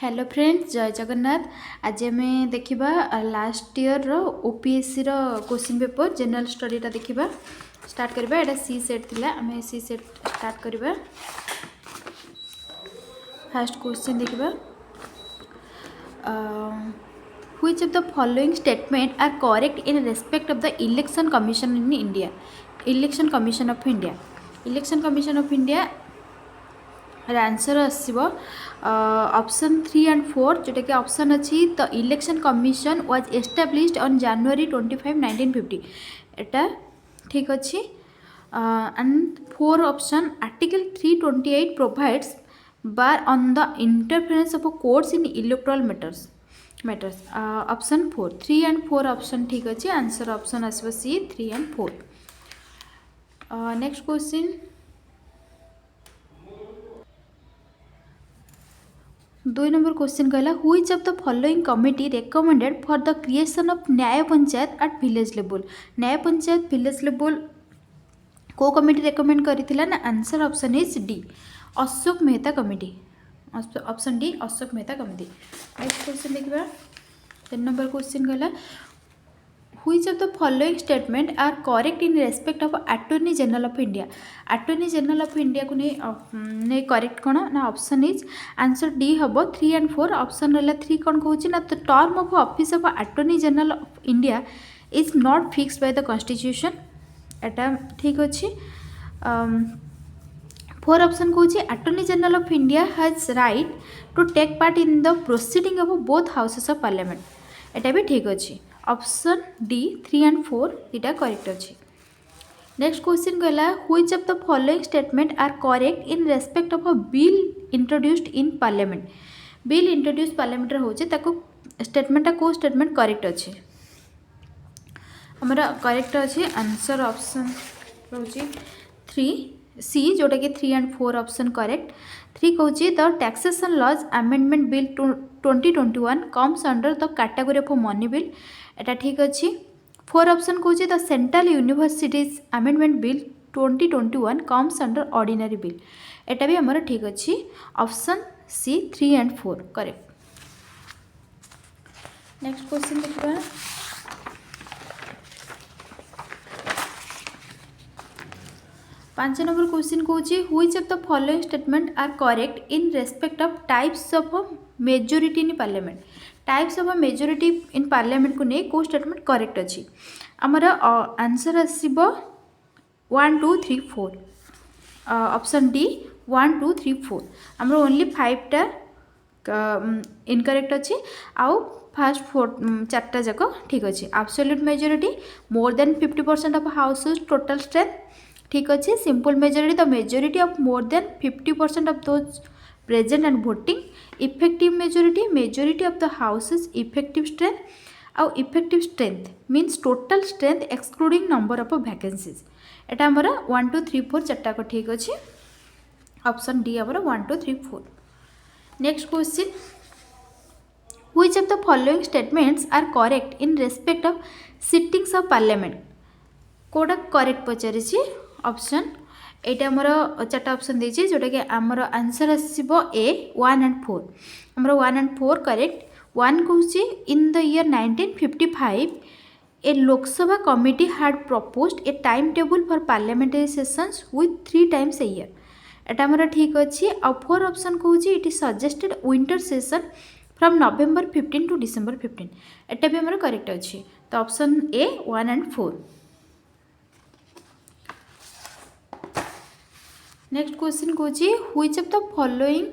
Hello friends, जय जगन्नाथ। आज आम देखा लास्ट ईयर रो ओपीएससी रो क्वेश्चन पेपर जनरल स्टडीटा देखा स्टार्ट करबा। एटा सी सेट थिला, आम सी सेट स्टार्ट करबा। फर्स्ट क्वेश्चन देखा, which of the following statement are correct in respect of the election commission in India? Election commission of India, election commission of India answer आसो option 3 and 4 जोटा कि option अच्छी the election commission was established on January 25, 1950 एटा ठीक अच्छी। And 4 option article 328 provides bar on the interference of courts in electoral matters option 4 3 and 4 option ठीक अच्छी। Answer option आसो C 3 and 4। Next question, 2 number question कहला, which of the following committee recommended for the creation of न्याय panchayat at village level? न्याय panchayat village level को committee recommend करथिला ना? Answer option is D, Ashok Mehta committee. Option D, Ashok Mehta committee. Next question देखिबा। 3 number question कहला, which of the following statement are correct in respect of Attorney General of India? Attorney General of India को नहीं correct कौन ना? Option is answer D हम 3 and 4। Option रहा 3 कौन कहूँ ना, the term of office of Attorney General of India is not fixed by the constitution, एटा ठीक अच्छे। 4 ऑप्शन कहूँ Attorney General of India has right to take part in the proceeding of both houses of parliament, एटा भी ठीक अच्छे। Option D 3 and 4 इटा correct अच्छे। Next question कहला, which of the following statement are correct in respect of a bill introduced in parliament? Bill introduce parliament होचे ताको स्टेटमेंटा को statement correct अच्छे? हमारा करेक्ट अच्छे। आंसर ऑप्शन रोचे 3 सी जोटा कि 3 and 4 ऑप्शन करेक्ट। 3 कहूँ the taxation laws amendment bill 2021 comes under the category of money bill, एटा ठीक अच्छे। 4 ऑप्शन कहूँ the central universities amendment bill 2021 comes under ordinary bill, एटा भी हमारा ठीक अच्छे। Option C 3 and 4 correct. Next question देखिए, 5 नंबर क्वेश्चन कहूँ which of the following statement are correct in respect of types of majority in parliament? Types of majority in parliament को नहीं को स्टेटमेंट करेक्ट अच्छी? आमर आंसर आसो 1 2 3 4। Option D 1 2 3 4। आमर only 5टा incorrect अच्छी, आउ फास्ट 4टा जाक ठीक अच्छे। Absolute majority more than 50% of houses total strength ठीक अच्छे। Simple majority the majority of more than 50% of those present and voting. Effective majority majority of the houses effective strength, आउ effective strength means total strength excluding number of vacancies, एटा हमारा 1 2 3 4 चार्टा को ठीक अच्छे। Option D हमारा 1 2 3 4। Next question, which of the following statements are correct in respect of sittings of parliament? कोटा correct पचारि? Option एटा आमर 4टा ऑप्शन देछि जोटा कि आमर आंसर आसीबो ए 1 and 4। आमर 1 and 4 करेक्ट। 1 कहूँ इन the year 1955 A Lok Sabha committee had proposed A time table for parliamentary sessions with 3 times a year, एटा आमर ठीक अच्छे। आ 4 ऑप्शन कहूँ it is suggested winter session from November 15 to December 15, एटा भी आमर करेक्ट अच्छे। तो option A 1 and 4। Next question कहूँ which of the following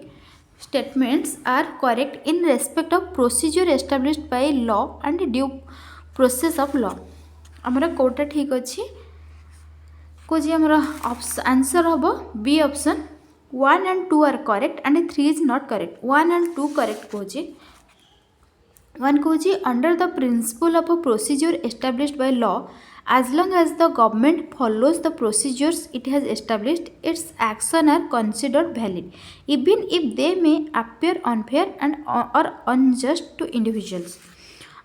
statements are correct in respect of procedure established by law and due process of law? आमर कोटा ठीक अच्छे कहूँ आमर आंसर हम B option 1 and 2 are correct and 3 is not correct. 1 and 2 correct कहूँ। 1 कहूँ under the principle of a procedure established by law as long as the government follows the procedures it has established, its action are considered valid even if they may appear unfair and or unjust to individuals.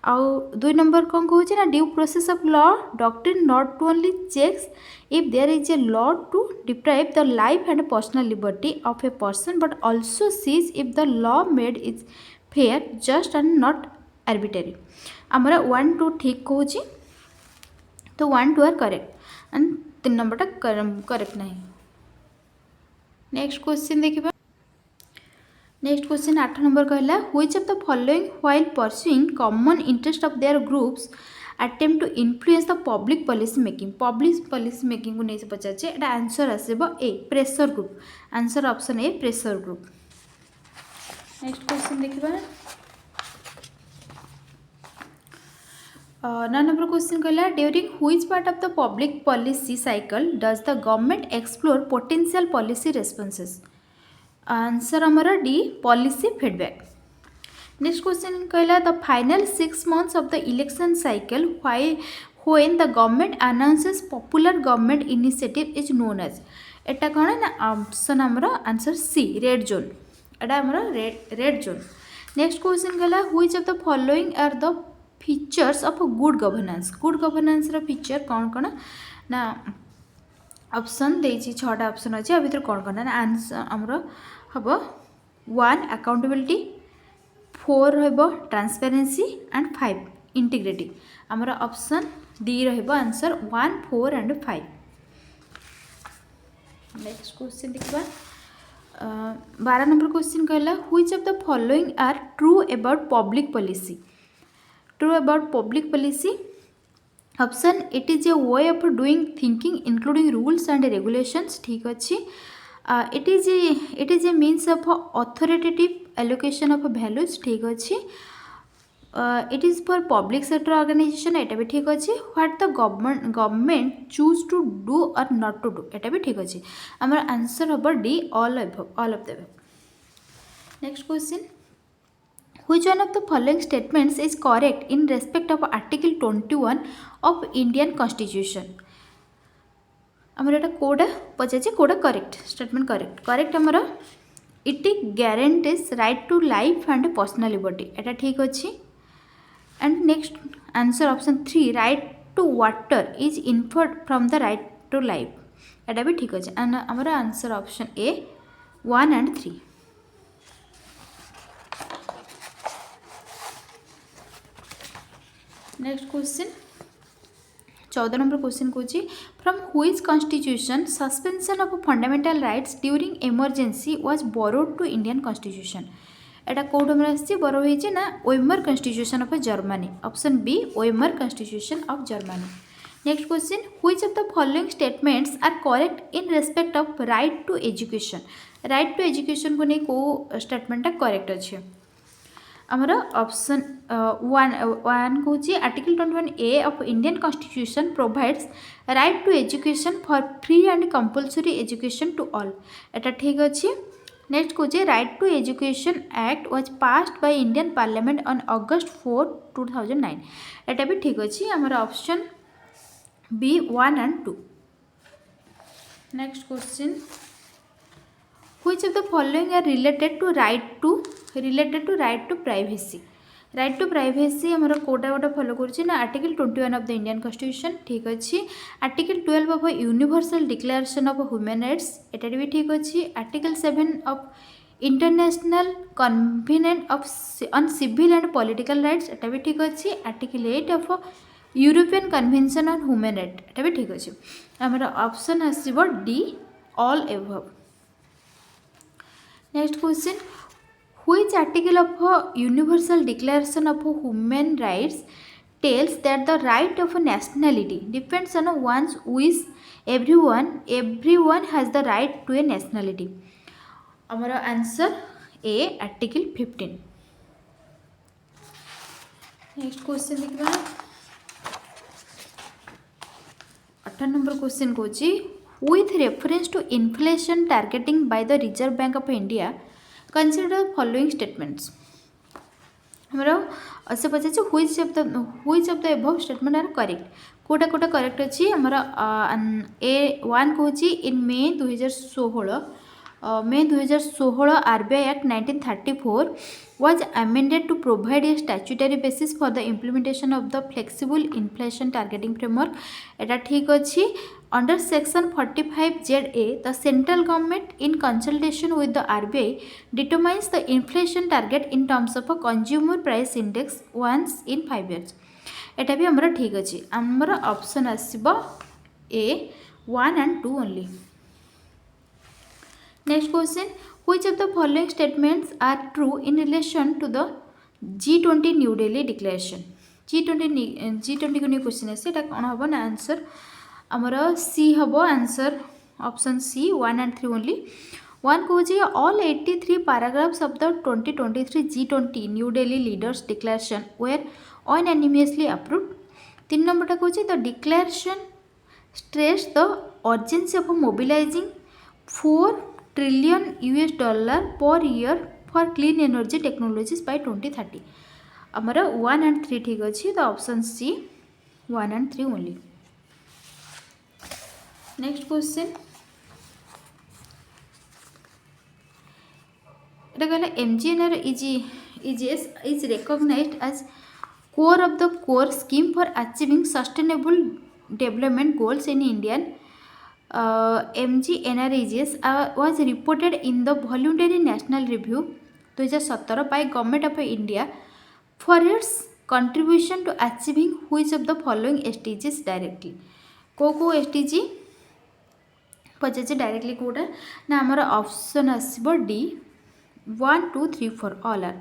आउ 2 number कौन कहूँ ना due process of law doctrine not only checks if there is a law to deprive the life and personal liberty of a person but also sees if the law made is fair just and not arbitrary आमरा 1 2 ठीक कहूँ तो 1 2 are correct and 3 number correct नहीं next question देखिबा next question 8 number कहला which of the following while pursuing common interest of their groups attempt to influence the public policy making को नहीं से पचाचे एटा आंसर आसीबो a pressure group answer option A pressure group next question देखिबा 9 number question कहला during which part of the public policy cycle does the government explore potential policy responses answer हमारा D policy feedback next question कहला the final 6 months of the election cycle when the government announces popular government initiative is known as एटा कौन ना option हमारा answer C red zone एटा हमारा red zone next question कहला which of the following are the features of good governance रो feature कौन कौन ना ऑप्शन देछि 6टा ऑप्शन अछि आ भीतर कौन कौन ना आंसर हमरा हबो 1 अकाउंटेबिलिटी 4 रहिबो ट्रांसपेरेंसी एंड 5 इंटीग्रिटी हमारा ऑप्शन डी रहिबो आंसर 1 4 एंड 5 नेक्स्ट क्वेश्चन देखबा 12 नंबर क्वेश्चन कहला which of the following are true about public policy option it is a way of doing thinking including rules and regulations ठीक अछि it is a means of authoritative allocation of values ठीक अच्छी it is for public sector organization एटा भी ठीक अच्छी what the government choose to do or not to do एटा भी ठीक अच्छी हमारा आंसर हम D all of the above next question which one of the following statements is correct in respect of article 21 of Indian constitution आमर एटा कोडा पचाचे कोडा correct statement correct आमर it guarantees right to life and personal liberty एटा ठीक अच्छी and next answer option 3 right to water is inferred from the right to life एटा भी ठीक अच्छे एंड आमर answer option A 1 and 3 next question 14 number question कौची from which constitution suspension of fundamental rights during emergency was borrowed to Indian constitution एटा कोड हमर आसी बोरो होईचे ना Weimar constitution of Germany option B Weimar constitution of Germany next question which of the following statements are correct in respect of right to education को नहीं को स्टेटमेंटा correct अच्छे आमरा ऑप्शन 1 कहूँ article 21A of Indian constitution provides right to education for free and compulsory education to all एटा ठीक अच्छे next कहूँ right to education act was passed by Indian parliament on August 4, 2009 एटा भी ठीक अच्छे आमरा option B 1 and 2 next question which of the following are related to right to privacy हमारा कोटा गोटा फॉलो करुच्ची ना article 21 of the Indian constitution ठीक अच्छी article 12 of universal declaration of human rights एटा भी ठीक अच्छी article 7 of international convention on civil and political rights एटा भी ठीक अच्छी article 8 of European convention on human right एटा भी ठीक अच्छी हमारा ऑप्शन आसीबो D all above next question which article of universal declaration of human rights tells that the right of nationality depends on one's wish everyone has the right to a nationality हमारा answer ए article 15 next question देखिबा 18 number question कहूँ with reference to inflation targeting by the Reserve Bank of India consider the following statements हमारा से पचाचे which of the above statement are correct कोटा कोटा correct अच्छी हमारा A1 कहूँ इन मे 2016 May 2016 RBI Act 1934 was amended to provide a statutory basis for the implementation of the flexible inflation targeting framework. এটা ঠিক ଅଛି. Under section 45ZA, the central government in consultation with the RBI determines the inflation target in terms of a consumer price index once in 5 years. এটা ବି ଆମର ଠିକ୍ ଅଛି. ଆମର option ଆସିବ A 1 and 2 only. Next question, which of the following statements are true in relation to the G20 New Delhi Declaration? G20 को नहीं question है सेटा कौन हबो ना आंसर हमर सी हबो answer option C 1 and 3 only. 1 को जी all 83 paragraphs of the 2023 G20 New Delhi Leaders Declaration were unanimously approved. 3 number टा को जी the declaration stressed the urgency of mobilizing 4 trillion US dollar per year for clean energy technologies by 2030. आमर 1 and 3 ठीक अच्छी तो option C 1 and 3 only. Next question, এটা कहला MGNREGS is recognized as core of the core scheme for achieving sustainable development goals in Indian. MGNREGS was reported in the voluntary national review 2017 by Government of India for its contribution to achieving which of the following SDGs directly. को SDG पचारे directly Kota ना आमर option आसबो D 1 2 3 4 all are.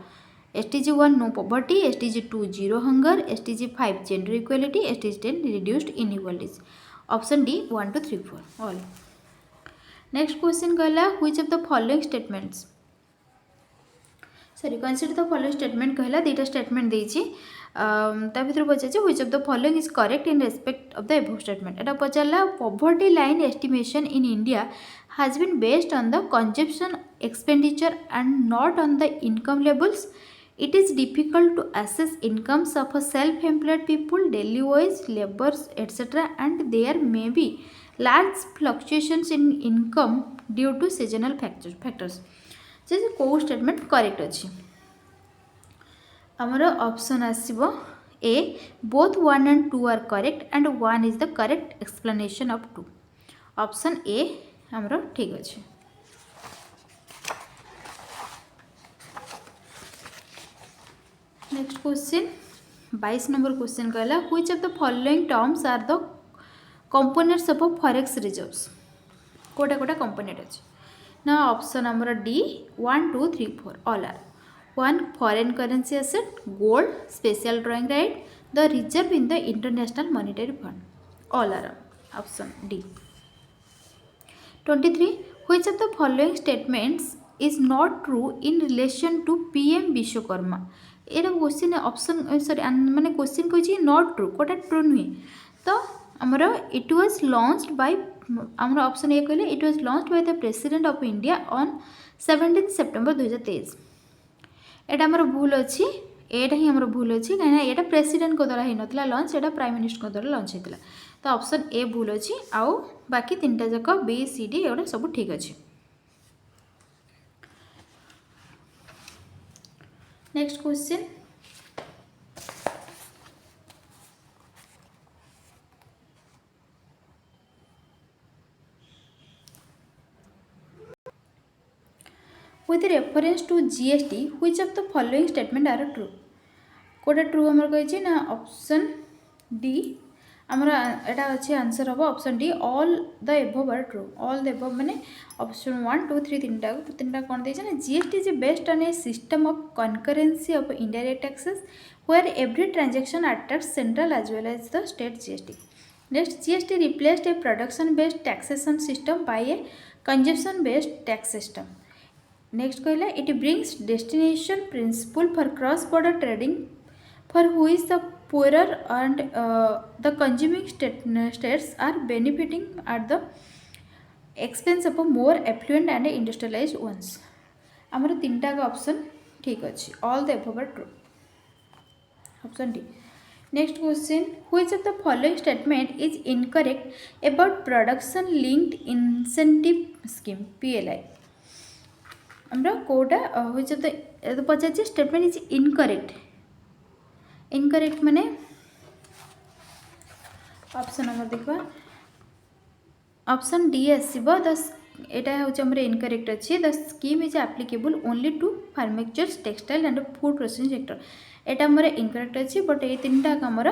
SDG 1 no poverty, SDG 2 zero hunger, SDG 5 gender equality, SDG 10 reduced inequalities. Option D 1 2 3 4 all. Next question कहला which of the following statements, sorry consider the following statement कहला दीटा statement देछि ता भितर पचाचे which of the following is correct in respect of the above statement. Etah पचारला poverty line estimation in India has been based on the consumption expenditure and not on the income levels. It is difficult to assess incomes of a self-employed people, daily wage, laborers, etc. and there may be large fluctuations in income due to seasonal factors. जैसे को statement correct अच्छी आमर option आसीबो A both 1 and 2 are correct and 1 is the correct explanation of 2. Option A आमर ठीक अच्छे. Next question 22 number question कहला which of the following terms are the components of forex reserves. कोटा कोटा component अच्छे ना ऑप्शन आमर D 1 2 3 4 all are. 1 foreign currency asset, gold, special drawing right, the reserve in the international monetary fund all are. Option D. 23 which of the following statements is not true in relation to PM Vishwakarma. एटा question option sorry माने question कोची not true कोटा true नुहे तो आमर it was launched by आमर option A कहले it was launched by the president of India on 17 September 2023. एटा आमर भूल अछि एटा ही आमर भूल अछि काना एटा प्रेसिडेंट को द्वारा ही नतला लॉन्च एटा प्राइम मिनिस्टर को द्वारा लॉन्च हेतला तो ऑप्शन ए भूल अछि आउ बाकी तीनटा जक बी सी डी एटा सब ठीक अछि. Next question, with reference to GST which of the following statement are true. कोटा ट्रू हमर कहिछि ना ऑप्शन डी आमर एटा अछि आंसर हबो option D all the above are true. All the above माने ऑप्शन 1 2 3 तीनटा कोन दैछ ना GST is based on a system of concurrency of indirect taxes where every transaction attracts central as well as the state GST. Next GST replaced a production based taxation system by a consumption based tax system. Next कहला it brings destination principle for cross border trading for which the poorer and the consuming states are benefiting at the expense of a more affluent and industrialized ones. आमर तीनटा का option ठीक अच्छे all the above are true. Option D. Next question, which of the following statement is incorrect about production linked incentive scheme PLI. আমরা কোটা হচ্ছে তো পচারছি স্টেটমেন্ট ইজ ইনকरेक्ट इनकरेक्ट माने ऑप्शन नंबर देखबा ऑप्शन डी आसीबो द एटा होचे हमर इनकरेक्ट अछि the scheme is applicable only to pharmaceuticals textile and food processing sector एटा हमर इनकरेक्ट अछि बट ए तीनटा हमर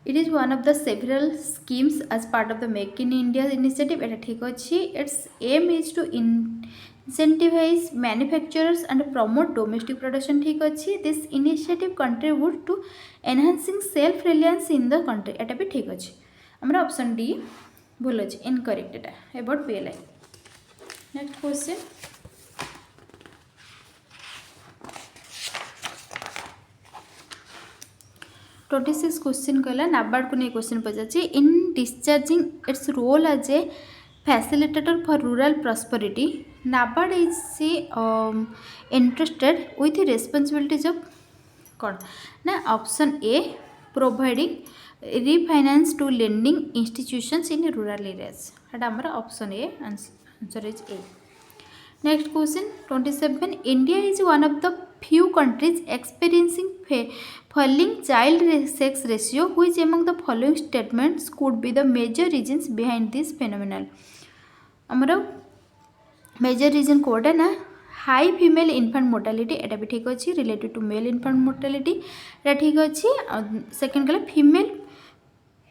it is one of the several schemes as part of the make in India initiative एटा ठीक अछि it's aim is to incentivize manufacturers and promote domestic production ठीक अच्छी this initiative contribute to enhancing self reliance in the country एटा भी ठीक अच्छी हमारा option D भूल अच्छी इनकरेक्ट एटा about PLI next question twenty six question कहला नाबार्ड को नहीं क्वेश्चन पचार in discharging its role as a facilitator for rural prosperity NABARD is interested with the responsibilities of कौन ना option A providing refinance to lending institutions in rural areas एटा हमर option A answer is A next question 27 India is one of the few countries experiencing falling child sex ratio which among the following statements could be the major reasons behind this phenomenon हमर major reason Kota ना high female इनफेंट mortality एटा भी ठीक अच्छी related to mail इनफेंट mortality एटा ठीक अच्छी second कहला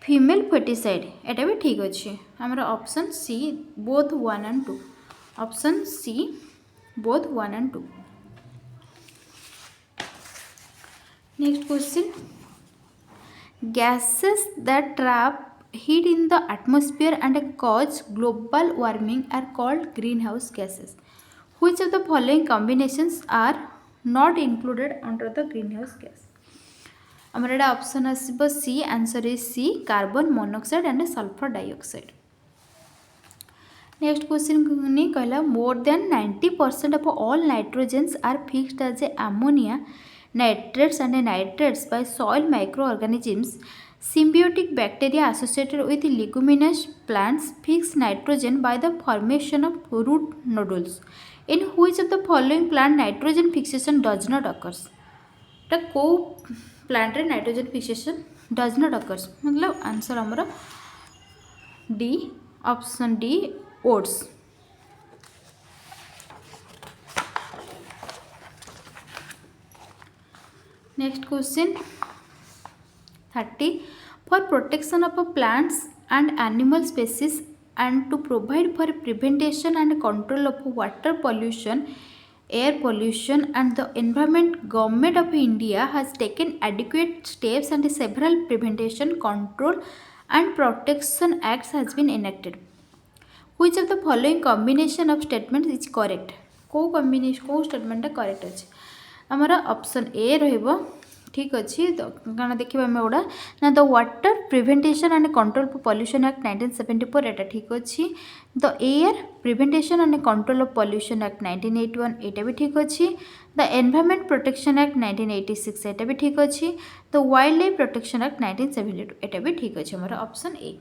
female foeticide एटा भी ठीक अच्छी हमर option C both 1 and 2 option C both 1 and 2 next question gases that trap heat in the atmosphere and cause global warming are called greenhouse gases which of the following combinations are not included under the greenhouse gas हमर एटा option आसीबो C answer is C carbon monoxide and sulphur dioxide next question ने कहला more than 90% of all nitrogens are fixed as a ammonia nitrates and nitrates by soil microorganisms symbiotic bacteria associated with leguminous plants fix nitrogen by the formation of root nodules in which of the following plant nitrogen fixation does not occurs ता को plant रे nitrogen fixation does not occurs मतलब answer हमर D option D oats next question 30 for protection of plants and animal species and to provide for prevention and control of water pollution air pollution and the environment government of India has taken adequate steps and several prevention control and protection acts has been enacted which of the following combination of statement is correct को combination को statement correct अच्छे हमारा option ए रहिबो ठीक अच्छी तो कारण देखिए आम गोड़ा ना the water prevention and control for pollution act 1974 एटा ठीक अच्छी the air prevention and control of pollution act 1981 एटा भी ठीक अच्छी द एनवायरनमेंट प्रोटेक्शन एक्ट 1986 एटा भी ठीक अच्छी the wild life protection act 1972 एटा भी ठीक अच्छी हमारा option A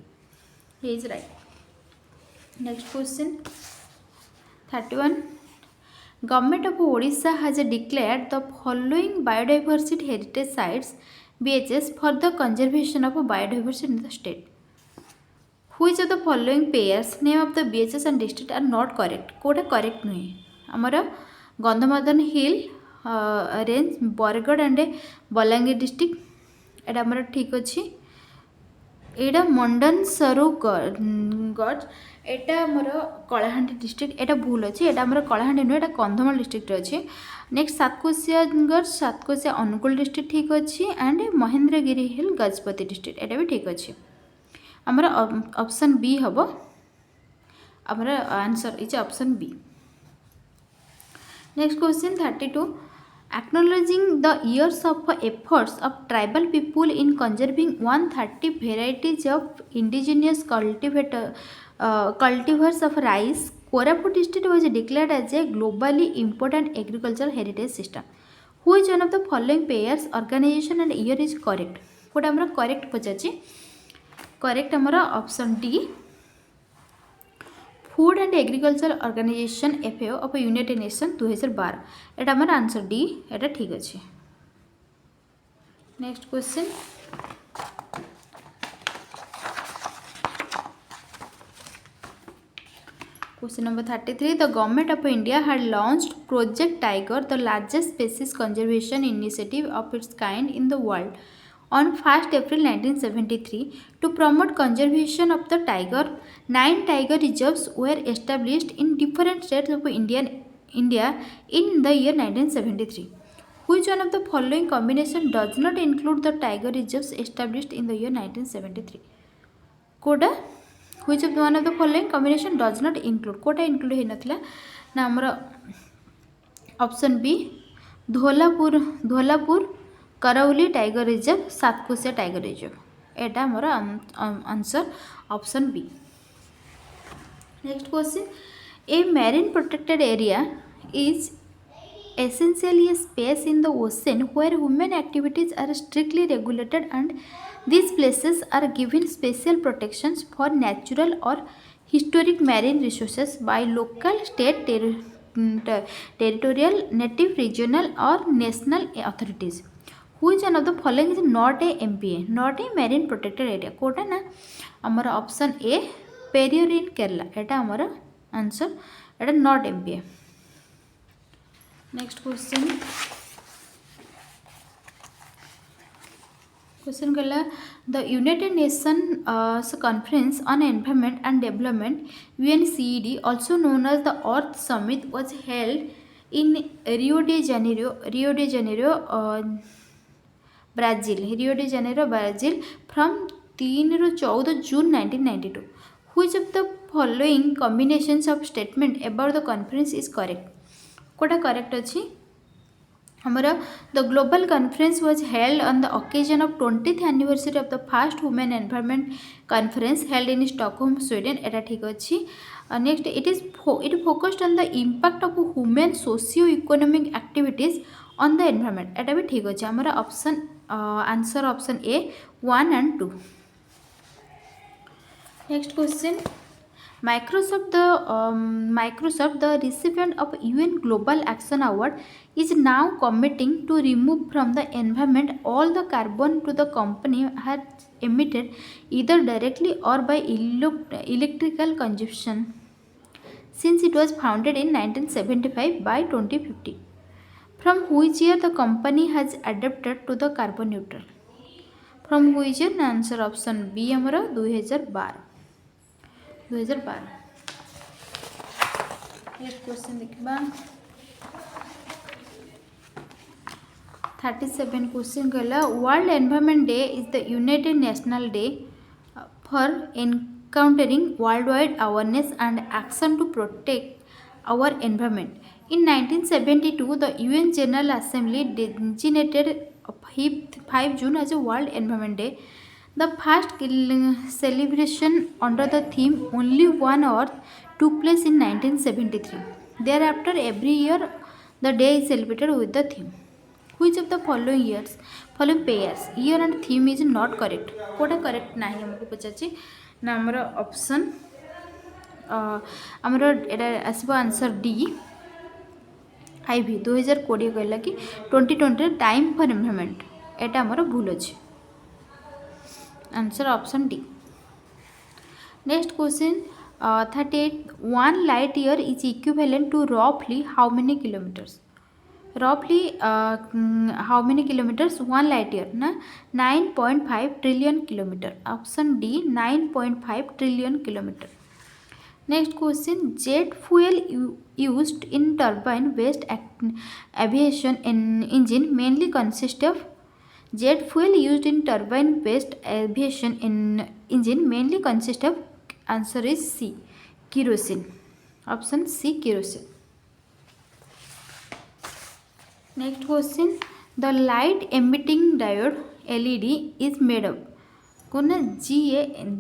is right next question 31 Government of Odisha has declared the following biodiversity heritage sites BHS for the conservation of biodiversity in the state. Which of the following pairs name of the BHS and district are not correct? कोटा correct नहीं हमारा Gandhamardan hill range Bargarh and Balangir district एटा हमारा ठीक अच्छी एटा मंडन सरू गढ़ एटा मोर Kalahandi district एटा भूल अच्छे एटा मोर कलाहांडी नुह एटा कंधमाल डिस्ट्रिक्ट अच्छे नेक्स्ट सातकोशियागढ़ सातकोशिया अनुगुल डिस्ट्रिक्ट ठीक अच्छी and Mahendragiri hill Gajapati district एटा भी ठीक अच्छे आमर ऑप्शन बी हम आमर answer is option B next question 32 acknowledging the years of efforts of tribal people in conserving 130 varieties of indigenous cultivars of rice, Koraput district was declared as a globally important agricultural heritage system. Which one of the following pairs organization and year is correct? कोटा हमरा correct पचाची correct हमरा option D food and agriculture organisation FAO of united nation 2012 एटा हमर answer D एटा ठीक अछि। Next question Question number 33. The Government of India had launched Project Tiger, the largest species conservation initiative of its kind in the world, on 1st April 1973. To promote conservation of the tiger, 9 tiger reserves were established in different states of India in the year 1973. Which one of the following combination does not include the tiger reserves established in the year 1973? कोटा which of one of the following combination does not include कोटा include है नथला ना हमरा option B Dholpur Karauli tiger reserve Satkosia tiger reserve एटा हमरा answer option B. Next question a marine protected area is essentially a space in the ocean where human activities are strictly regulated and these places are given special protections for natural or historic marine resources by local, state, territorial, native, regional or national authorities. Which one of the following is not a MPA, not a marine protected area? कोटा ना हमारा option A Periyar in Kerala एटा हमारा answer एटा not MPA। Next question कहला the united nation conference on environment and development UNCED also known as the Earth Summit was held in Rio de Janeiro, Brazil from 3 to 14 June 1992. Which of the following combinations of statement about the conference is correct? कोटा correct अच्छी हमारा the global conference was held on the occasion of 20th anniversary of the first women environment conference held in Stockholm Sweden एटा ठीक अच्छी। Next it focused on the impact of women socio economic activities on the environment एटा भी ठीक अच्छे हमारा option answer option A 1 and 2। Next question Microsoft, the recipient of UN Global Action Award, is now committing to remove from the environment all the carbon to the company has emitted either directly or by electrical consumption since it was founded in 1975 by 2050. From which year the company has adapted to the carbon neutral? From which year? Answer option B हमारा 2012। Next question देखा 37 question कहला world environment day is the united national day for encountering world wide awareness and action to protect our environment. In 1972 the UN General Assembly designated 5 June as a World Environment Day. The first celebration under the theme Only One Earth took place in 1973. Thereafter, every year the day is celebrated with the theme. Which of the following pairs year and theme is not correct? कोटा correct नहीं हमको पचाची ना हमारा option हमारा एटा आसबो answer D IV 2020 कहला कि 2020 time for environment एटा हमारा भूल अछि। Answer option D. Next question 38 1 light year is equivalent to roughly how many kilometers? Roughly how many kilometers? 1 light year ना 9.5 trillion kilometer। Option D 9.5 trillion kilometer। Next question jet fuel used in turbine based aviation engine mainly consist of jet fuel used in turbine based aviation engine mainly consist of answer is C kerosene। option C kerosene। next question the light emitting diode LED is made of कोना GaN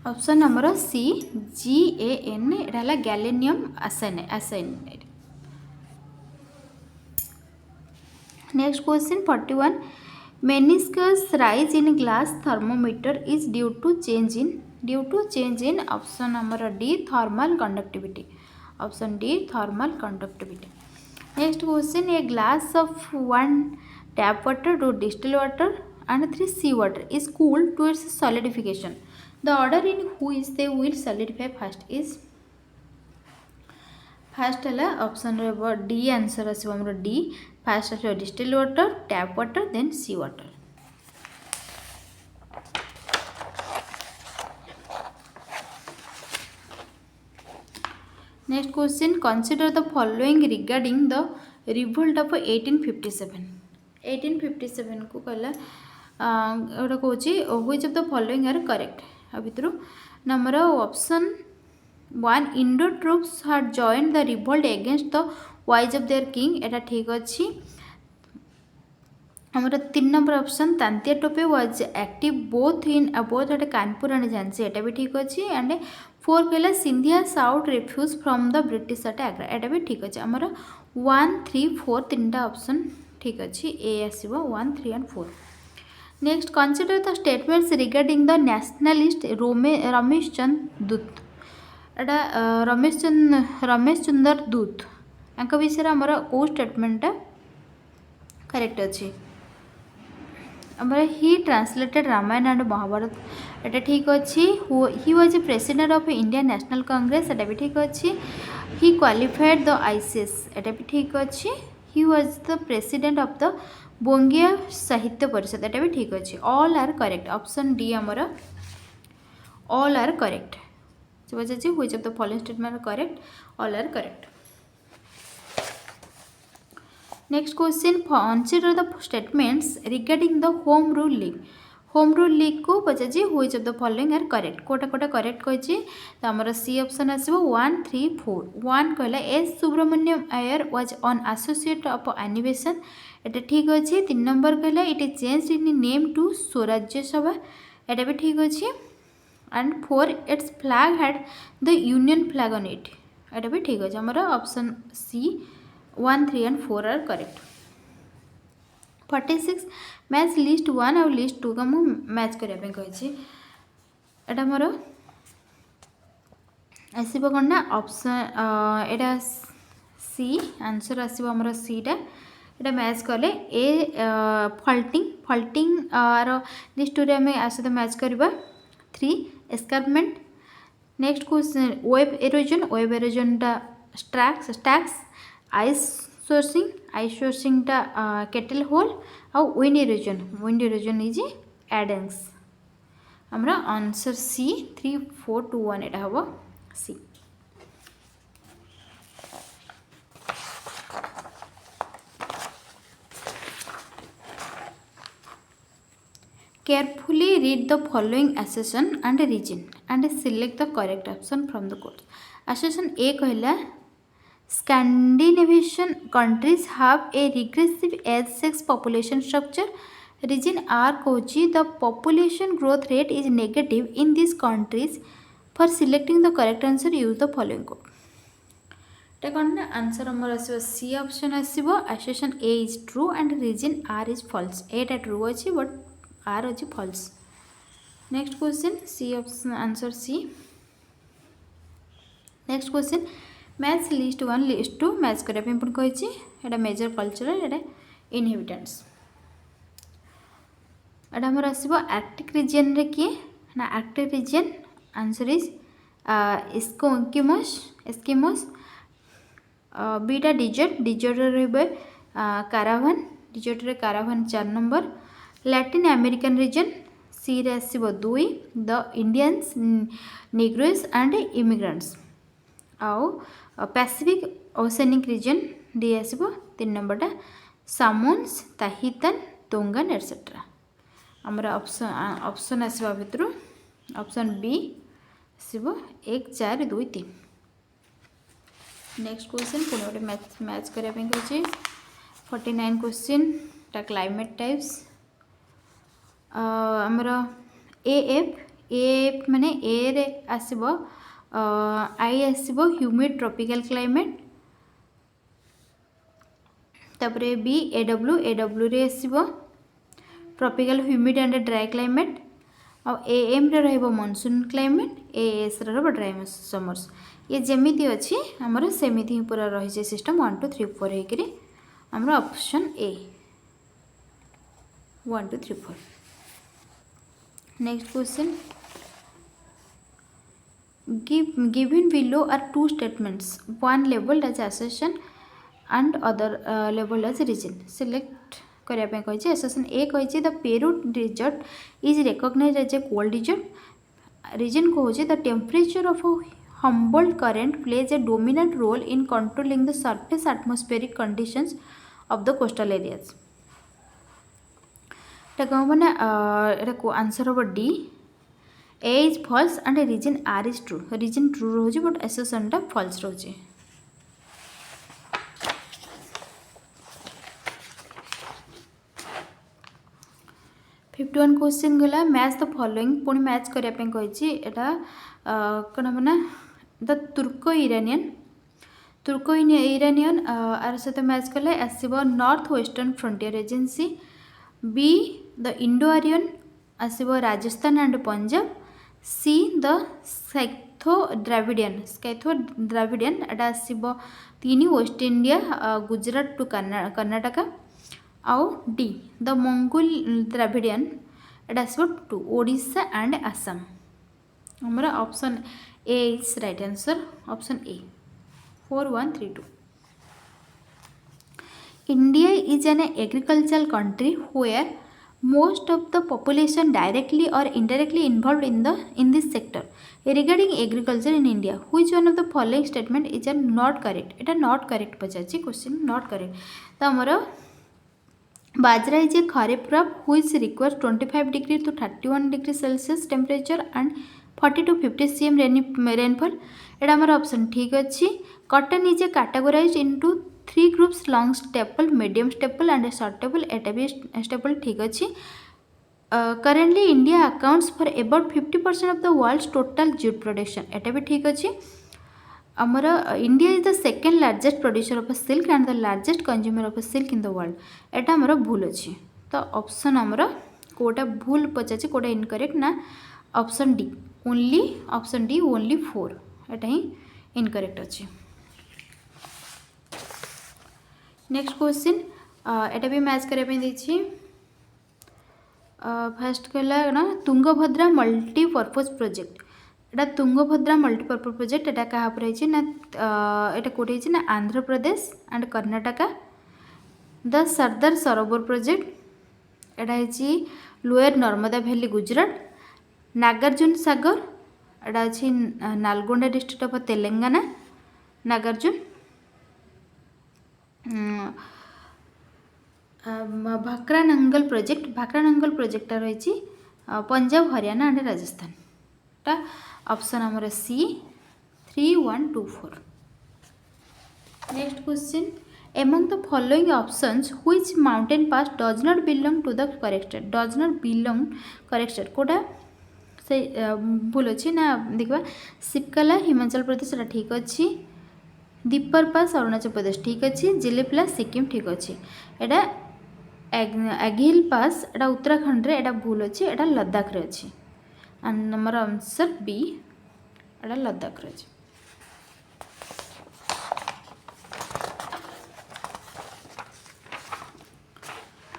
option number C GaN एटा हला gallium arsenide. Next question 41 meniscus rise in glass thermometer is due to change in due to change in option आमर D thermal conductivity option D thermal conductivity next question a glass of 1 tap water 2 distilled water and 3 sea water is cooled to its solidification the order in which they will solidify first is fast है option D answer आसो हमर D fast आसो distil water tap water then sea water next question consider the following regarding the revolt of 1857 को कहला गोटे कौन which of the following are correct आ भितर number option 1 Indo troops had joined the revolt against the wives of their king एटा ठीक अच्छी हमारा 3 number option Tantia Tope was active both in both at Kanpur and Jhansi एटा भी ठीक अच्छी एंड 4 कहला Scindia south refuge from the British at Agra एटा भी ठीक अच्छे हमारा 1 3 4 तीनटा ऑप्शन ठीक अच्छी ए आसीबो 1 3 and 4 next consider the statements regarding the nationalist Ramesh Chandra Dutt एटा रमेश चंद्र दूत यांक विषय आमर को स्टेटमेंटा करेक्ट अच्छी आमर he translated Ramayana and Mahabharata एटा ठीक अच्छी he was a president of Indian National Congress एटा भी ठीक अच्छी ही क्वालिफाइड द आईसीएस एटा भी ठीक अच्छी he was the president of the Bangiya Sahitya Parishad एटा भी ठीक अच्छी all are correct option D आमर all are correct which of the following statement are correct all are correct next question consider the statements regarding the home rule league को पचाची which of the following are correct कोटा Kota correct कहिची तो हमर सी option आसीबो 1 3 4 1 कहला S Subramaniam Iyer was on associate of animation एटा ठीक अछि 3 number कहला it is changed in name to Swarajya Sabha एटा भी ठीक अछि and 4 its flag had the union flag on it एटा भी ठीक है हमारा option C 1 3 and 4 are correct 46 match list 1 और लिस्ट 2 का मु मैच करया पे कहिछि एटा हमरो आसीबो कोन ना ऑप्शन एटा सी आंसर आसीबो हमरो सी टा एटा मैच करले ए फॉल्टिंग आर लिस्ट 2 रे हम आसे मैच करबा 3 escarpment next question wave erosion टा stacks ice sourcing टा kettle hole और wind erosion is addings हमरा आंसर सी 3 4 2 1 एटा हबो सी Carefully read the following assertion and reason and select the correct option from the quotes. Assertion A कहला Scandinavian countries have a regressive age-sex population structure. Reason R कहछि the population growth rate is negative in these countries. For selecting the correct answer, use the following quote. टा कौन ना answer हमर आसीबो C option आसीबो assertion A is true and reason R is false. A टा true अछि but R अच्छी false next question C option answer C next question match list 1 list 2 match करबा पे पुन कहिछि एटा मेजर कल्चरल एटा inhabitants एटा हमर आसीबो Arctic region रे के ना Arctic region answer is Eskimos बीटा डिजर्ट रहबे caravan 4 number Latin American region C रे आसीबो 2 the Indians Negroes and immigrants आउ पैसिफिक ओशनिक रीजन डी आसीबो 3 नंबरटा सामोन्स ताहितन तोंगन एटसेट्रा हमरा ऑप्शन आसीबो भितर ऑप्शन बी आसीबो 1 4 2 3 नेक्स्ट क्वेश्चन पुनोटे मैच करया पे कहछि 49 क्वेश्चन ता क्लाइमेट टाइप्स आमर एएफ माने ए रे आसीबो आई आसीबो ह्यूमिड ट्रॉपिकल क्लाइमेट तापरे बी एडब्ल्यू रे आसीबो tropical humid and dry climate आ एम रे रहिबो मानसून क्लाइमेट एएस रे रहिबो ड्राई समर्स ये जेमिति अछि हमर सेमिति ही पूरा रहि जे सिस्टम 1 2 3 4 हेकरी हमर option A 1 2 3 4 next question given below are two statements one labeled as assertion and other labeled as reason select करिया पे कहि छै assertion a कहि छै the Peru desert is recognized as a cold desert reason को होचे the temperature of a Humboldt current plays a dominant role in controlling the surface atmospheric conditions of the coastal areas ता कहो माने एटा को answer हो D A is false and reason R is true. Reason true रोचे but assertion टा false रोचे. Fifty one question गला match the following पुणी मैच करिया पे कहिछि एटा कोन बना द तुर्को इरानियन आर सहित मैच कले आसीबो north western frontier agency B the Indo Aryan आसीबो Rajasthan and Punjab C the Scytho Dravidian एटा आसीबो तीन west India Gujarat to Karnataka आउ डी द मंगोल द्राविडियन एटा आसीबो टू ओडिशा एंड आसाम हमरा option A is right answer option A 4132 India is an agricultural country where most of the population directly or indirectly involved in this sector. Regarding agriculture in India, which one of the following statement is not correct? It is not correct पचाची question not correct. तो हमारा बाजरा is a kharif crop which requires 25 degree to 31 degree Celsius temperature and 40 to 50 cm rainfall. एटा हमारा option ठीक अच्छी. Cotton is a categorized into 3 groups long staple, medium staple and short staple. एटा भी staple ठीक अच्छी. Currently India accounts for about 50% of the world's total jute production. एटा भी ठीक अच्छी. Amara India is the second largest producer of silk and the largest consumer of silk in the world. एटा हमारा भूल अच्छी. तो ऑप्शन हमारा कोटा भूल पचाची कोटा इनकरेक्ट ना option D only option D only 4 एटा ही इनकरेक्ट अच्छी. नेक्स्ट क्वेश्चन एटा भी मैच करबे देछि. फर्स्ट कहला ना तुंगभद्रा मल्टीपर्पज प्रोजेक्ट. एटा तुंगभद्रा मल्टीपर्पज प्रोजेक्ट एटा कहा पर है ना एटा कोटे है ना Andhra Pradesh and Karnataka. The Sardar Sarovar project एटा है लोअर नर्मदा वैली गुजरात. नागार्जुन सागर एटा है Nalgonda district of Telangana Nagarjuna. Bhakra Nangal project रही पंजाब हरियाणा एंड राजस्थान. टा ऑप्शन हमारा C 3124. Next question among the following options which mountain pass does not belong to the correct state. Does not belong correct state कोटा से भूल अच्छी ना देखा. सिपकाला हिमाचल प्रदेश ठीक अच्छी. दीपर पास अरुणाचल प्रदेश ठीक अच्छी. जिलेप्ला सिक्किम ठीक अच्छी. एटा एगिल पास एटा उत्तराखंड रे एटा भूल अच्छी. एटा लद्दाख रे अच्छी. एंड नंबर आंसर बी एटा लद्दाख रे अच्छी.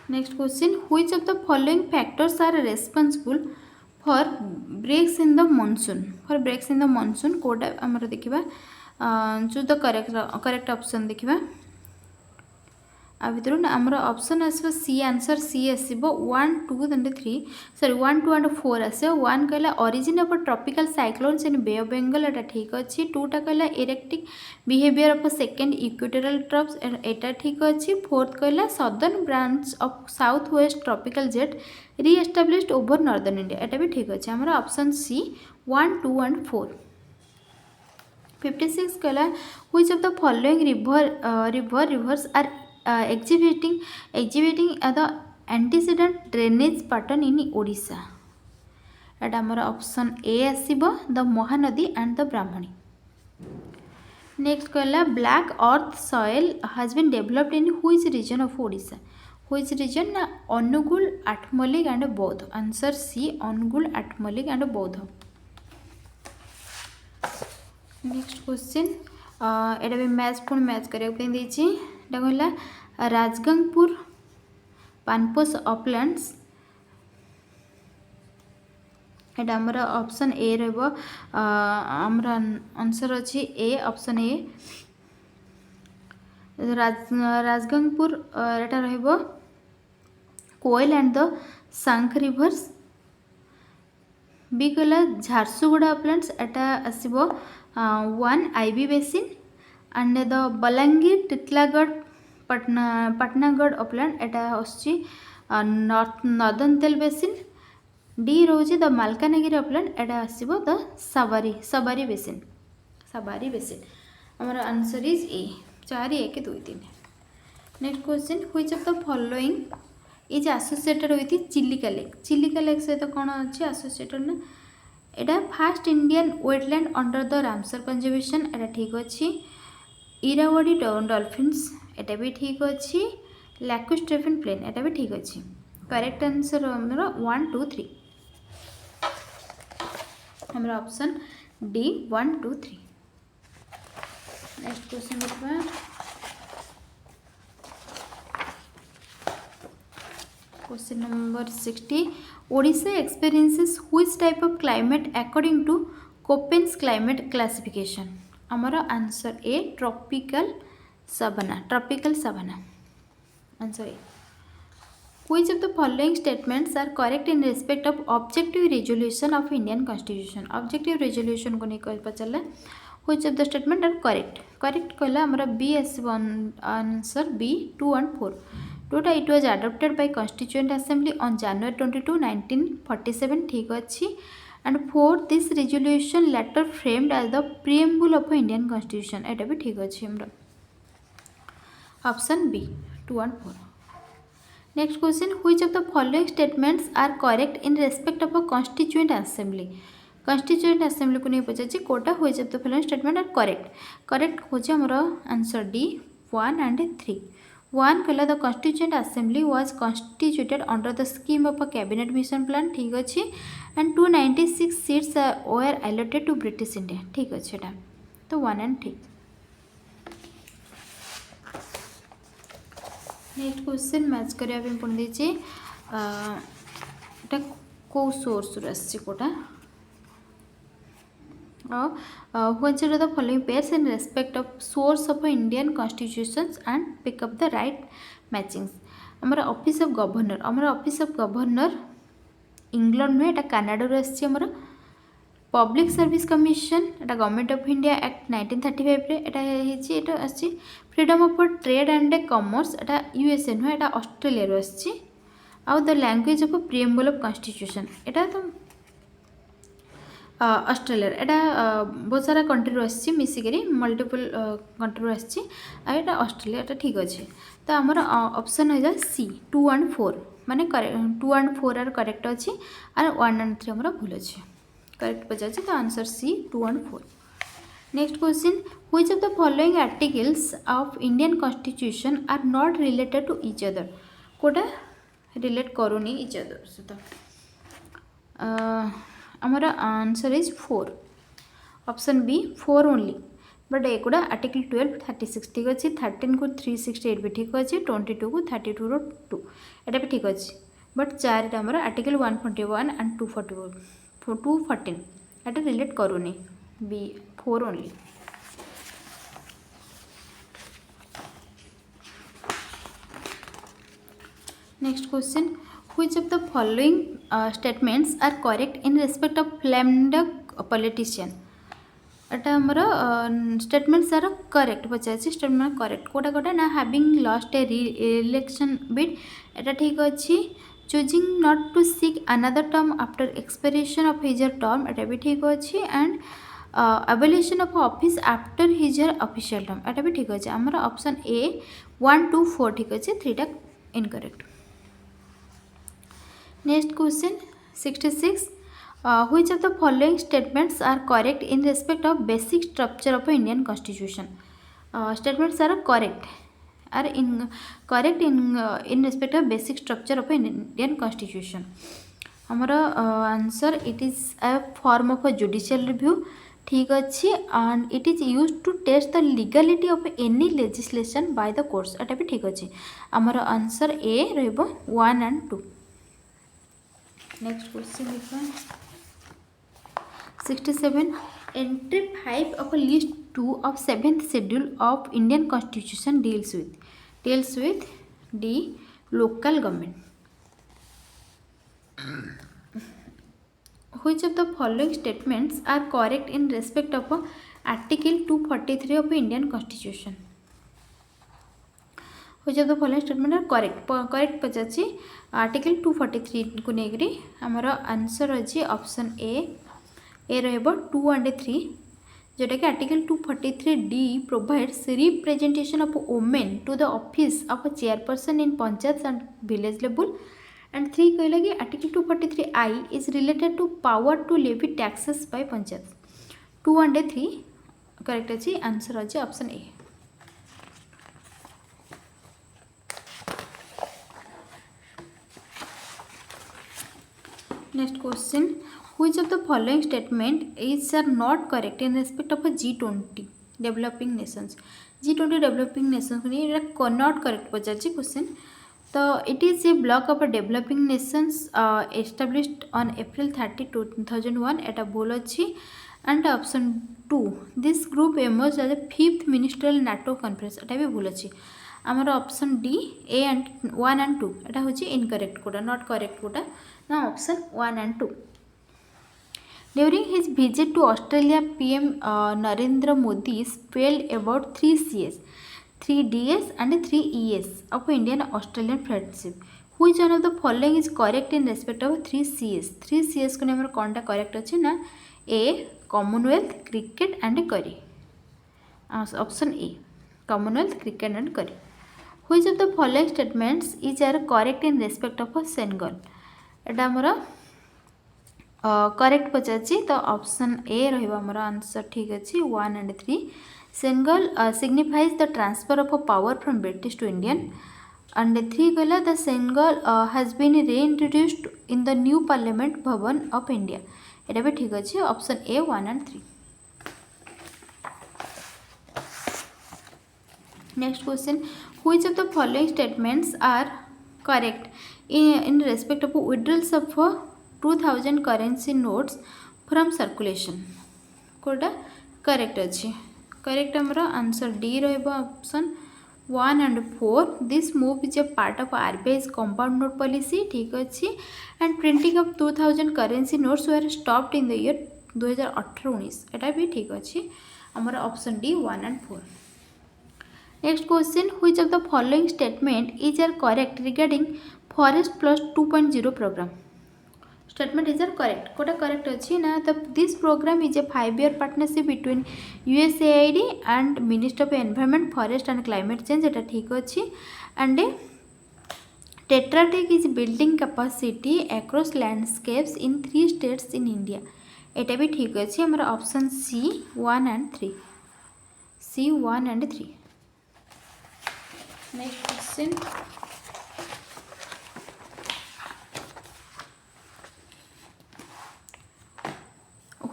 Next question which of the following factors are responsible for breaks in the monsoon कोटा आमर देखा चूज द करेक्ट ऑप्शन देखा. आ भितर आमर ऑप्शन आसो सी आंसर सी आसो 1 2 एंड 3 सॉरी 1 2 एंड 4 आसो. 1 कहला origin of tropical cyclones in bay of Bengal एटा ठीक अच्छी. 2 टा कहला erratic behaviour of second equatorial troughs एटा ठीक अच्छी. 4th कहला southern branch of south west tropical jet reestablished over northern India एटा भी ठीक अच्छे. आमर ऑप्शन सी 1 2 एंड 4. 56 कहला which of the following rivers are exhibiting the antecedent drainage pattern in Odisha. एटा हमर ऑप्शन ए आसीबो the Mahanadi and the Brahmani. Next कहला black earth soil has been developed in which region of Odisha. Which region? Na Anugul, Atmalik and Bodh. Answer C, Anugul, Atmalik and Bodh. Next question. एटा भी match पुणी match करिया पे देछि एटा कहला Rajgangpur पानपोस Uplands एटा हमरा option ए रहबो हमरा आंसर अछि ए ऑप्शन ए राजगंगपुर एटा रहबो कोयल and the Sankh reverse B कहला Jharsuguda Uplands Etah आसीबो one IB basin and the Balangir Titlagarh Patnagarh upland एटा होछि northern tel basin D रोजी the Malkangiri upland Etah आसीबो the सबारी basin हमारा answer is a 4 1 2 3 next question which of the following is associated with Chilika lake सहित कौन अच्छी associated ना एटा fast Indian wetland under the Ramsar conservation एटा ठीक अच्छी Irrawaddy dolphins एटा भी ठीक अच्छी लैकुस्ट्रेफिन प्लेन एटा भी ठीक अच्छी करेक्ट आंसर हमरा 1 2 3 हमरा ऑप्शन डी 1 2 3 नेक्स्ट क्वेश्चन देखबा question number 60 Odisha experiences which type of climate according to Koppen's climate classification हमारा answer A tropical savanna answer A which of the following statements are correct in respect of objective resolution of Indian constitution objective resolution को नहीं पचारा which of the statement are correct कहला हमारा B आसीबो answer B 2 and 4 टोटा it was adopted by constituent assembly on January 22 1947 ठीक अच्छी and 4 this resolution later framed as the preamble of Indian constitution एटा भी ठीक अच्छी हमरा option B 2 and 4 next question which of the following statements are correct in respect of a constituent assembly को नहीं पचार कोटा which of the following statement are correct होचे हमरा आंसर डी 1 and 3 1 कहला the constituent assembly was constituted under the scheme of a cabinet mission plan ठीक अच्छी and 296 seats were allotted to British India ठीक अच्छे एटा तो 1 and 3 नेक्स्ट क्वेश्चन मैच करिया पे पड़ देछि एटा को सोर्स रे आछि Kota which are the following pairs in respect of source of Indian constitutions and pick up the right matchings हमारा ऑफिस ऑफ गवर्नर इंग्लैंड नुहे एटा कनाडा रो आछि हमारा public service commission Etah government of India act 1935 रे एटा हेछि एटा आछि freedom of trade and commerce Etah USA नुहे एटा Australia रो आछि आउ the language of preamble of constitution एटा तो ऑस्ट्रेलिया एटा बहुत सारा कंट्री आसी मिसिकरी मल्टीपल कंट्री आसी एटा ऑस्ट्रेलिया एटा ठीक अच्छे तो आमर ऑप्शन हो जाए सी 2 and 4 माने 2 and 4 आर करेक्ट अच्छी और 1 and 3 हमारा भूल अच्छे करेक्ट पचार तो answer C 2 and 4 next question which of the following articles of Indian constitution are not related to each other कोटा रिलेट करूनी ईच अदर सहित हमारा answer is 4 option B 4 only but एगुड़ा आर्टिकल 12 36 ठीक अच्छे 13 को 368 भी ठीक अच्छे 22 को 32 रो 2 एटा भी ठीक अच्छे बट 4 हमारा आर्टिकल 141 एंड 214 एटा रिलेट करूनी B 4 only next question which of the following statements are correct in respect of blamed politician एटा हमारा स्टेटमेंट्स आर करेक्ट पचार स्टेटमेंट करेक्ट कोटा कोटा ना having lost a election bid एटा ठीक अच्छी choosing not to seek another term after expiration of his her term एटा भी ठीक अच्छी and abolition of office after his her official term एटा भी ठीक अच्छे हमारा ऑप्शन ए 1 2 4 ठीक अच्छे 3 टा incorrect next question 66 which of the following statements are correct in respect of basic structure of Indian constitution statements are correct are correct in respect of basic structure of an Indian constitution. ଆମର answer it is a form of a judicial review ठीक अच्छी and it is used to test the legality of any legislation by the courts एटा भी ठीक अच्छी आमर answer A रहिबो 1 and 2. Next question देखा 67 entry 5 of a list 2 of 7th schedule of Indian constitution deals with D local government. Which of the following statements are correct in respect of Article 243 of Indian Constitution? Which of the following statements are correct? Correct पचाची Article 243 को Negri हमारा answer अच्छी option A रहेबो 2 and 3 जोटा कि Article 243D provides representation of women to the office of a chairperson in panchayat and village level. And 3 कहला कि Article 243I is related to power to levy taxes by panchayat. 2 and 3 correct अच्छी answer अच्छी option A. Next question which of the following statement is are not correct in respect of a G20 developing nations. G20 developing nations को नहीं इटा not correct पचाची question. So it is a block of a developing nations established on April 30, 2001 at a Bolochi. And option 2 this group emerged as a 5th ministerial NATO conference एटा भी Bolochi. आमर option D A and 1 and 2 एटा होची incorrect कोटा not correct कोटा ना option 1 and 2. During his visit to Australia, PM Narendra Modi spelled about 3 CS, 3 DS and 3 ES of Indian Australian friendship. Which one of the following is correct in respect of 3 CS? 3 CS को number कौनटा correct अच्छे ना ए Commonwealth cricket and करी option A Commonwealth cricket and करी. Which of the following statements is are correct in respect of a Senegal? एटा हमरा correct पचाची तो option ए रहिबा हमरा answer ठीक अछि 1 and 3. Senegal signifies the transfer of a power from British to Indian. And 3 कहला the Senegal has been reintroduced in the new Parliament Bhavan of India. एटा भी ठीक अछि option A 1 and 3. Next question which of the following statements are correct in respect of withdrawals of 2000 currency notes from circulation? कोटा correct अच्छी correct हमारा answer D रहिबा option 1 and 4. This move is a part of RBI's compound note policy ठीक अच्छी and printing of 2000 currency notes were stopped in the year 2018-19 एटा भी ठीक अच्छी हमारा option D 1 and 4. Next question which of the following statement is are correct regarding forest plus 2.0 program? Statement is are correct कोटा correct अच्छी ना तो this program is a 5-year partnership between USAID and Ministry of Environment, Forest and Climate Change एटा ठीक अच्छी and Tetra Tech is building capacity across landscapes in 3 states in India एटा भी ठीक अच्छी हमारा option C 1 and 3 C 1 and 3. Next question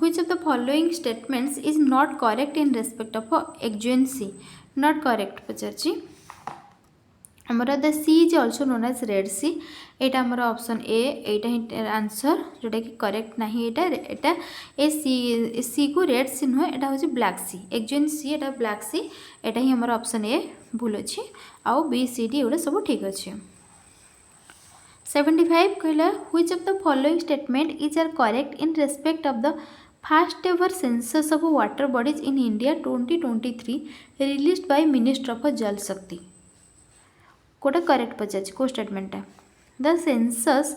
which of the following statements is not correct in respect of exuency? Not correct पचाची हमारा the sea is also known as red sea एटा हमारा option ए एटा ही answer जोटा कि correct नहीं एटा ए सी को red सी नुहे एटा होची ब्लैक सी एक्जुएन सी एटा ब्लैक सी एटा ही हमारा ऑप्शन ए भूल अच्छी आउ बी सी डी एवढा सब ठीक अच्छे. 75 कहला which of the following statement is are correct in respect of the first ever census of water bodies in India 2023 released by Minister of Jal Shakti? कोटा करेक्ट पचाच को स्टेटमेंट है the census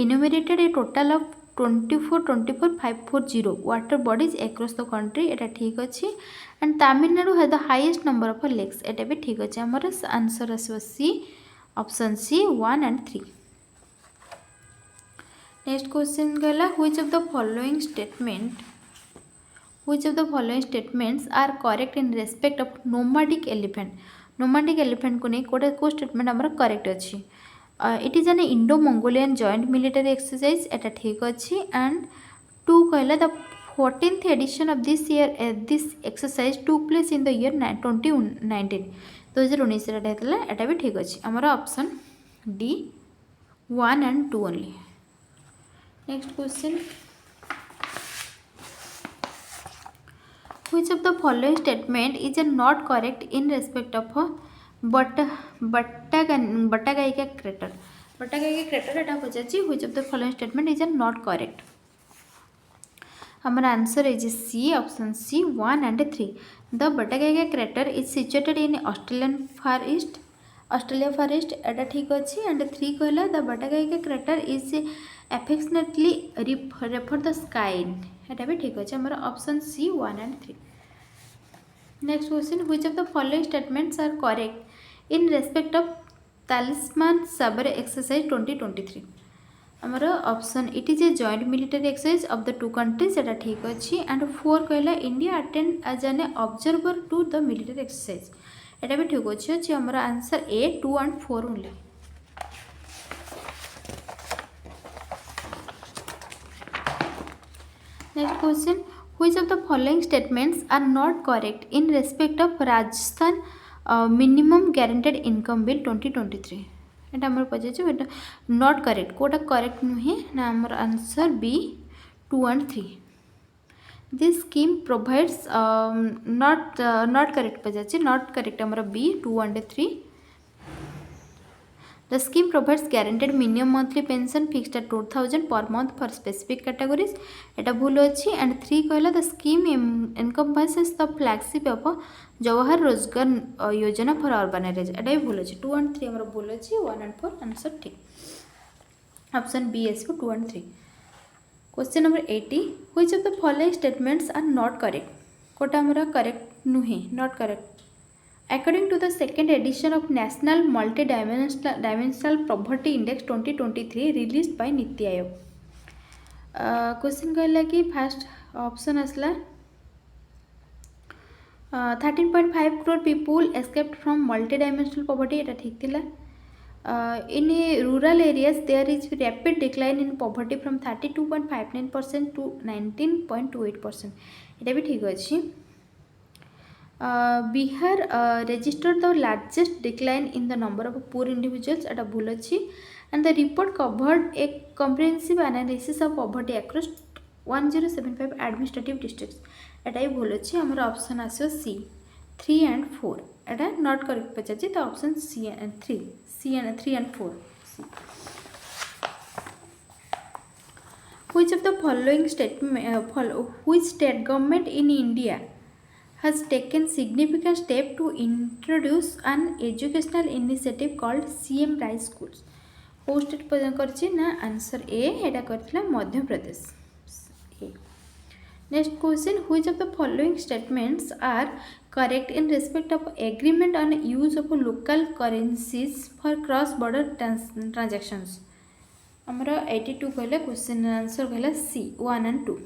enumerated a total of 24,540 water bodies across the country एटा ठीक अच्छे and Tamil Nadu has the highest number of lakes एटा भी ठीक अच्छे हमर आंसर आसो C option C 1 and 3. Next question गला which of the following statements are correct in respect of nomadic elephant? Nomadic elephant को नहीं कोटा को स्टेटमेंट आमर करेक्ट अच्छी it is an Indo Mongolian joint military exercise एटा ठीक अच्छी एंड 2 कहला the 14th edition of this year this exercise took place in the year 2019 2019 एटा भी ठीक अच्छी आमर option D 1 and 2 only. Next question. Which of the following statement is not correct in respect of Battagaica crater? Battagaica crater Etah पचाची which of the following statement is not correct? Our answer is C, option C, 1 and 3. The Battagaica crater is situated in Australian Far East. Australia Far East एटा ठीक अच्छी and 3 कहला the Battagaica crater is affectionately refer the sky. एटा भी ठीक अच्छे हमारा option C 1 and 3. Next question which of the following statements are correct in respect of Talisman Sabre exercise 2023 हमारा option it is a joint military exercise of the two countries एटा ठीक अच्छी and 4 कहला India attend as an observer to the military exercise एटा भी ठीक अच्छी हमारा answer A 2 and 4 only. Next question, which of the following statements are not correct in respect of Rajasthan minimum guaranteed income bill 2023? एटा हमर पचाची एटा not correct कोटा correct नुहे ना हमर answer B 2 and 3. This scheme provides not correct पचाची not correct हमर B 2 and 3. The scheme provides guaranteed minimum monthly pension fixed at 2000 per month for specific categories. एटा भूल अच्छी and 3 कहला the scheme encompasses the flagship of Jawahar रोजगार योजना for urban areas. एटा भी भूल अच्छी 2 and 3 हमारा भूल अच्छी 1 and 4 आंसर ठीक. Option B is 2 and 3. Question number 80 which of the following statements are not correct? कोटा हमारा करेक्ट नुहे not correct. According to the second edition of National Multi-Dimensional Poverty Index 2023 released by Niti Aayog. Question कहला कि first option आसला 13.5 crore people escaped from multi-dimensional poverty एटा ठीक थिला. In rural areas there is rapid decline in poverty from 32.59% to 19.28% एटा भी ठीक अच्छी. Bihar registered the largest decline in the number of poor individuals at Bulachi and the report covered a comprehensive analysis of poverty across 1075 administrative districts. At I Bulachi, our option is C 3 and 4. At not correct pachachi the option C and 3. C and 3 and 4. C. Which of the following which state government in India has taken significant step to introduce an educational initiative called CM Rice Schools? Who state करछि ना answer A Etah करथिला Madhya Pradesh. Next question, which of the following statements are correct in respect of agreement on use of local currencies for cross border transactions? हमरा 82 कहला question answer कहला C 1 and 2.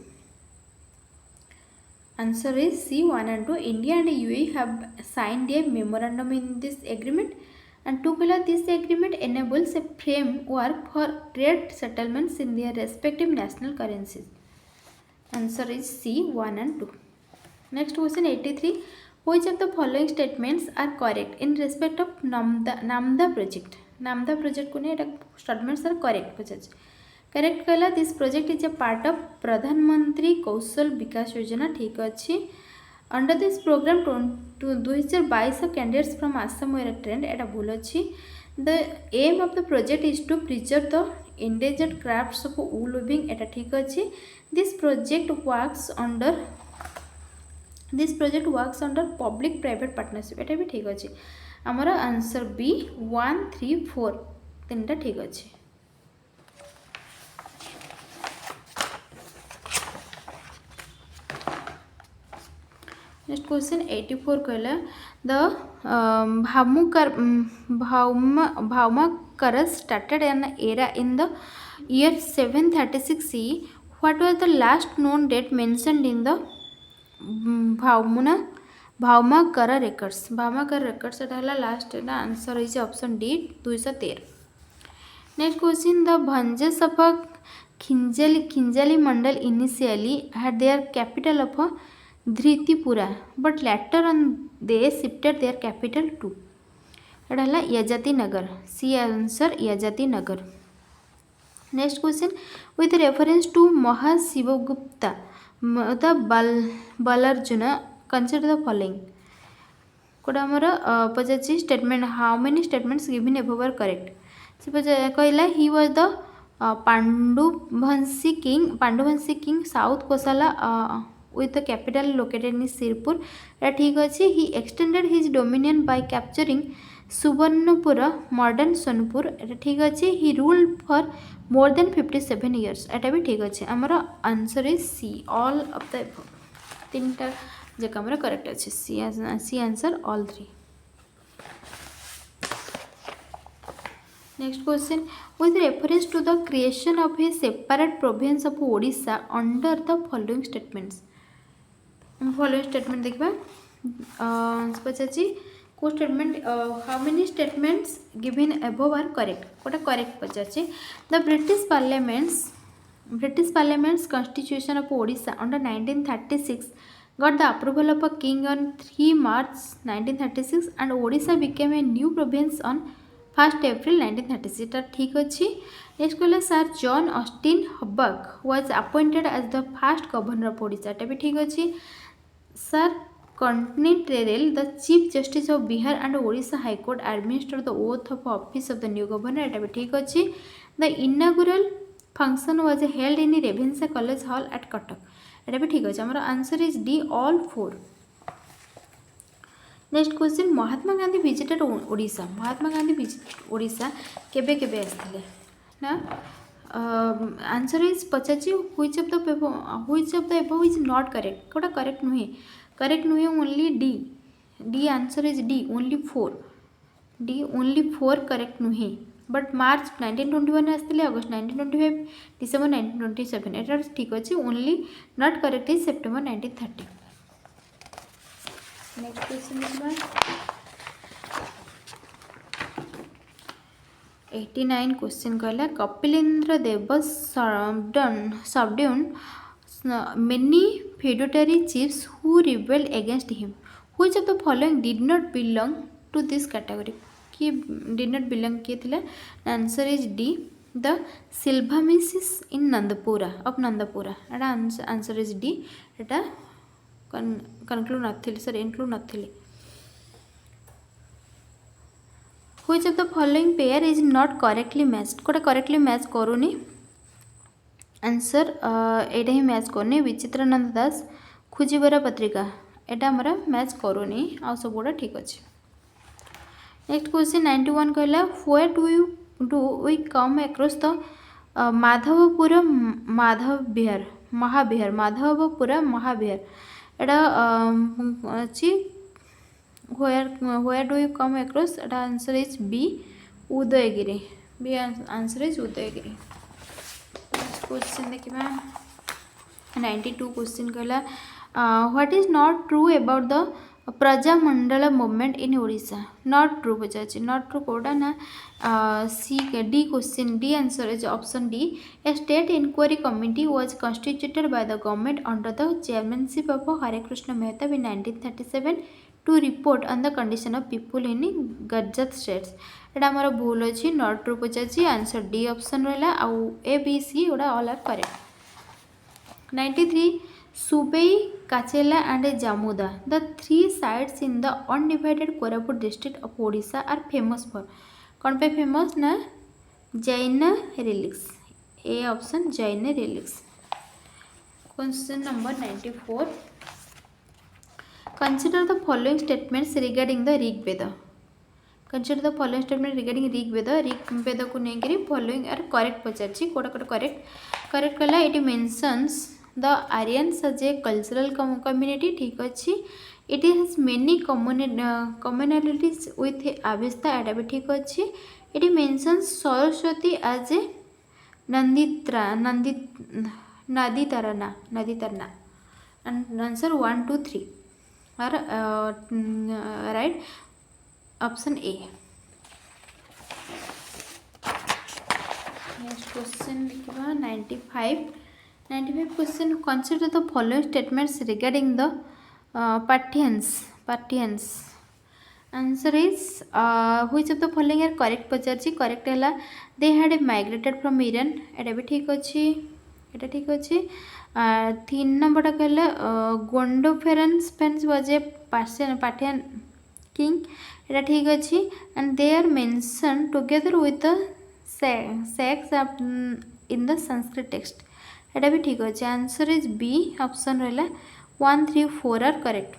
Answer is C 1 and 2. India and UAE have signed a memorandum in this agreement and to this agreement enables a framework for trade settlements in their respective national currencies. Answer is C 1 and 2. Next question 83. Which of the following statements are correct in respect of Namda project? Namda project को ने statements are correct पचाच. Correct कहला this project is a part of Pradhan Mantri Kaushal Vikas Yojana ठीक अच्छी. Under this programme 2022 candidates from Assam were trained एटा भूल अच्छी. The aim of the project is to preserve the endangered crafts of wool weaving एटा ठीक अच्छी. This project works under public private partnership एटा भी ठीक अच्छी. आमर आंसर बी 1 3 4 तीनटा ठीक अच्छी. Next question 84 कहला the Bhaumakas started an era in the year 736 CE. What was the last known date mentioned in the Bhaumakara records एटा हला लास्ट एटा answer is option D 213। Next question the Bhanjas of Khinjali Mandal initially had their capital of Dhritipura but later on they shifted their capital to एटा हला Yayati Nagar C answer Yayati Nagar. Next question with reference to Mahashivagupta the Balarjuna consider the following कोटा आमर पचार statement how many statements given above are correct से कहला he was the Panduvanshi king south Kosala with the capital located in Sirpur that ठीक अच्छे he extended his dominion by capturing Subarnapura modern Sonpur एटा ठीक अच्छे he ruled for more than 57 years एटा भी ठीक अच्छे हमारा answer is C all of the तीन टा जगह हमारा करेक्ट अच्छे C answer all 3। Next question with reference to the creation of a separate province of Odisha under the following statements following statement देखा पचार को statement how many statements given above are correct कोटा correct पचार the British parliament's constitution of Odisha under 1936 got the approval of a king on 3 March 1936 and Odisha became a new province on 1st April 1936 एटा ठीक अच्छी। Next कहला sir John Austin Hubback was appointed as the first governor of Odisha एटा भी ठीक अच्छी। Sir Courtney Terrell the chief justice of Bihar and Odisha high court administer the oath of office of the new governor एटा भी ठीक अच्छी। The inaugural function was held in Ravenshaw college hall at Cuttack एटा भी ठीक अच्छे हमारा answer is D all 4। Next question Mahatma Gandhi visited Odisha Mahatma Gandhi visit Odisha केबे केबे आसथिले ना आंसर इज पचार which of the above is not correct कोटा करेक्ट नुहे only D answer is D only 4 correct नुहे बट मार्च 1921 आसथिले अगस्त 1925 डिसेम्बर 1927 एटा ठीक अच्छे only not correct is September 1930। Next question देखा 89 क्वेश्चन कहला कपिलेन्द्र देव सबड्यून many feudatory chiefs who rebelled against him which of the following did not belong to this category कि did not belong किए थिला answer is D the सिल्भामिसिस in Nandapur of Nandapur एटा answer is D एटा conclude नथिले sir include नथिले। which of the following pair is not correctly matched कोटा correctly match करूनी आंसर एटा ही मैच करनी विचित्रानंद दास खुजीबरा पत्रिका एटा हमारा मैच करूनी आ सब गुड़ा ठीक अच्छे। नेक्स्ट क्वेश्चन 91 कहला where do we come across the Madhopur महाविहार एटा अच्छी where do you come across एटा answer is B Udayagiri B answer is Udayagiri. Next question देखिबा 92 क्वेश्चन कहला what is not true about the Prajamandal movement in Odisha not true पचार not true कोटा ना C D question D answer is option D A state inquiry committee was constituted by the government under the chairmanship of Harekrushna Mehta in 1937 to report on the condition of people in Gujarat states एटा हमारा भूल अच्छी not true पचार answer D option रहा आउ A B C गुड़ा all are correct. 93 Subai Kachela and Jamuda the 3 sites in the undivided Koraput district of Odisha are famous for कौन पे famous ना Jain relics A option Jain relics. Question number 94 consider the following statements regarding the Rig Veda consider the following statement regarding Rig Veda को नेकरी following are correct पचारची Kota Kota correct कला it mentions the Aryans as a cultural community ठीक अच्छी it has many commonalities with Avesta एटा भी ठीक अच्छी it mentions Saraswati as a Nadi Tarana and answer 1 2 3 or right option A. Next question लिखा 95 question. Consider the following statements regarding the Parthians. Answer is which of the following are correct पचारछि. Correct है they had migrated from Iran. एटा भी ठीक अच्छी, एटा ठीक अच्छी. 3 number कहले Gondopharans was a Parthian king. एटा ठीक अच्छी. And they are mentioned together with the sex in the Sanskrit text. एटा भी ठीक अच्छे. Answer is B option रहा 1, 3, 4 are correct.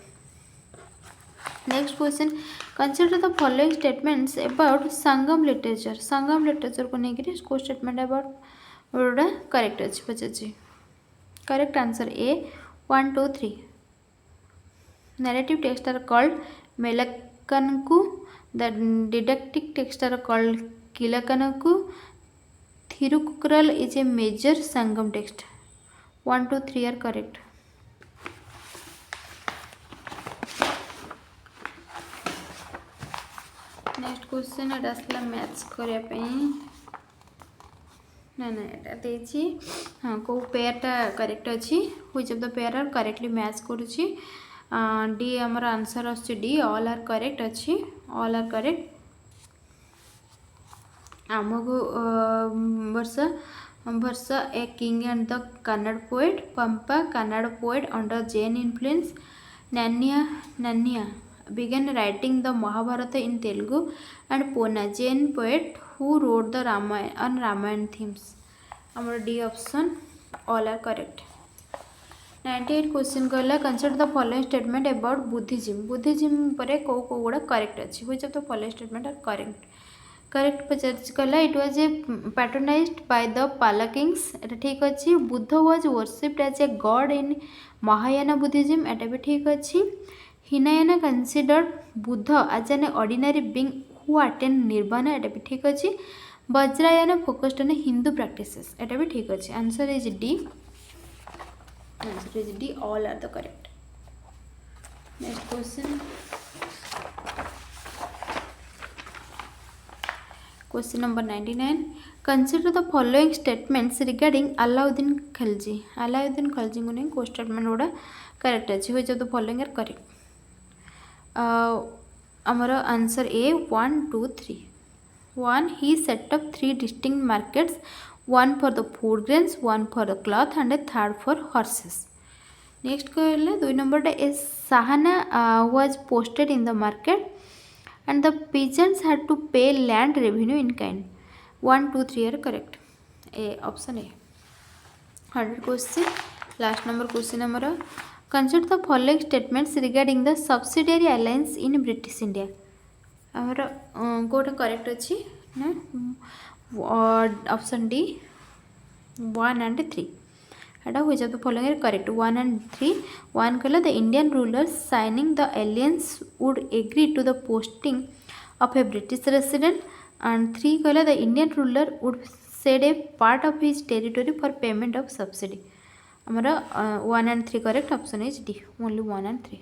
Next question. Consider the following statements about Sangam literature. Sangam literature को लेकर इसको statement about वोड़ा correct अच्छी पचाची. Correct answer A 1, 2, 3. Narrative texts are called Melakanku. The didactic texts are called Kilakanku. Thirukkural is a major Sangam text. 1, 2, 3 are correct. Next question एटा आसला maths करिया पई ना एटा देछि. हाँ को पेयरटा करेक्ट अच्छी. Which of the pair are correctly match करूछि. डी हमर आंसर आछि डी ऑल आर करेक्ट अच्छी. All are correct. Amoghavarsha a king and the Kannada poet. Pampa Kannada poet under Jain influence. Nanya began writing the Mahabharata in Telugu, and Pona Jain poet who wrote the Ramayana themes. Our D option all are correct. 98 question कहला. Consider the following statement about Buddhism. Buddhism परे को गुड़ा correct अच्छी. Which of the following statement are correct? Correct पचास कहला. It was a patronized by the Pala kings. एटा ठीक अच्छी. Buddha was worshipped as a god in Mahayana Buddhism. एटा भी ठीक अच्छी. Hinayana considered Buddha as an ordinary being who attained nirvana. एटा भी ठीक अच्छी. Vajrayana focused on Hindu practices. एटा भी ठीक अच्छी. Answer is D. Answer is D. All are the correct. Next question. Question number 99. Consider the following statements regarding Alauddin Khilji. Alauddin Khilji को नहीं को statement ओड़ा correct अच्छी. Which of the following are correct? हमारा answer A 1, 2, 3. 1. He set up 3 distinct markets. 1 for the food grains, 1 for the cloth, and a 3rd for horses. Next कहले 2 number is Sahana was posted in the market, and the peasants had to pay land revenue in kind. 1, 2, 3 are correct. A option A. 100 question. Last number question हमारा. Consider the following statements regarding the subsidiary alliance in British India. हमारा Kota correct अच्छी ना. Option D 1 and 3. Etah which of the following are correct? 1 and 3. 1 कहला the Indian rulers signing the alliance would agree to the posting of a British resident, and 3 कहला the Indian ruler would cede a part of his territory for payment of subsidy. हमारा 1 and 3 correct. Option is D. Only 1 and 3.